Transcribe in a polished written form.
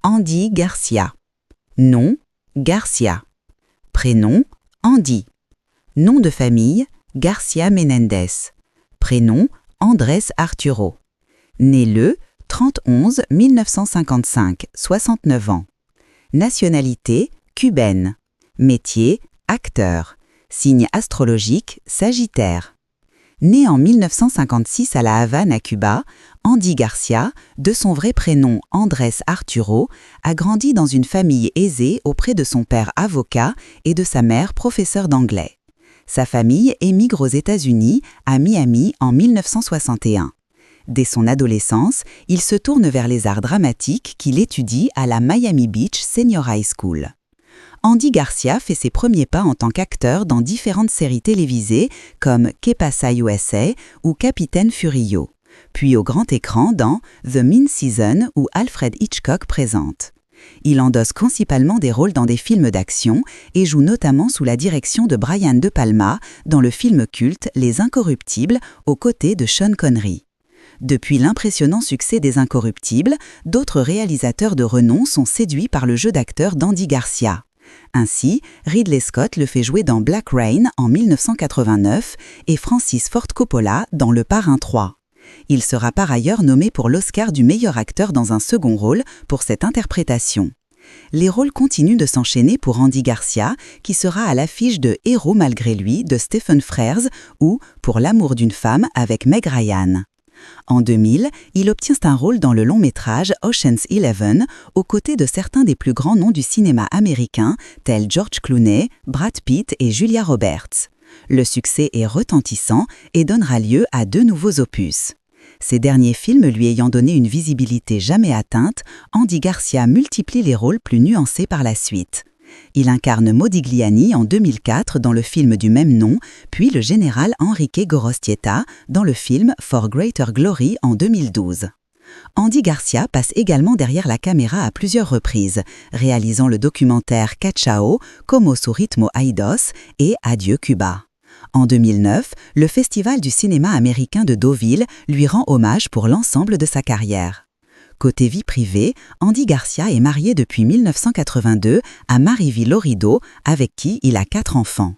Andy Garcia. Nom, Garcia. Prénom, Andy. Nom de famille, Garcia Menendez. Prénom, Andrés Arturo. Né le 30/11/1955, 69 ans. Nationalité, cubaine. Métier, acteur. Signe astrologique, Sagittaire. Né en 1956 à La Havane, à Cuba, Andy Garcia, de son vrai prénom Andrés Arturo, a grandi dans une famille aisée auprès de son père avocat et de sa mère professeure d'anglais. Sa famille émigre aux États-Unis, à Miami, en 1961. Dès son adolescence, il se tourne vers les arts dramatiques qu'il étudie à la Miami Beach Senior High School. Andy Garcia fait ses premiers pas en tant qu'acteur dans différentes séries télévisées comme Que pasa USA ou Capitaine Furillo, puis au grand écran dans The Mean Season où Alfred Hitchcock présente. Il endosse principalement des rôles dans des films d'action et joue notamment sous la direction de Brian De Palma dans le film culte Les Incorruptibles aux côtés de Sean Connery. Depuis l'impressionnant succès des Incorruptibles, d'autres réalisateurs de renom sont séduits par le jeu d'acteur d'Andy Garcia. Ainsi, Ridley Scott le fait jouer dans Black Rain en 1989 et Francis Ford Coppola dans Le Parrain 3. Il sera par ailleurs nommé pour l'Oscar du meilleur acteur dans un second rôle pour cette interprétation. Les rôles continuent de s'enchaîner pour Andy Garcia, qui sera à l'affiche de Héros malgré lui de Stephen Frears ou Pour l'amour d'une femme avec Meg Ryan. En 2000, il obtient un rôle dans le long-métrage Ocean's 11 aux côtés de certains des plus grands noms du cinéma américain tels George Clooney, Brad Pitt et Julia Roberts. Le succès est retentissant et donnera lieu à 2 nouveaux opus. Ces derniers films lui ayant donné une visibilité jamais atteinte, Andy Garcia multiplie les rôles plus nuancés par la suite. Il incarne Modigliani en 2004 dans le film du même nom, puis le général Enrique Gorostieta dans le film For Greater Glory en 2012. Andy Garcia passe également derrière la caméra à plusieurs reprises, réalisant le documentaire Cachao, Como su ritmo hay dos et Adieu Cuba. En 2009, le Festival du cinéma américain de Deauville lui rend hommage pour l'ensemble de sa carrière. Côté vie privée, Andy Garcia est marié depuis 1982 à Mariví Lorido, avec qui il a 4 enfants.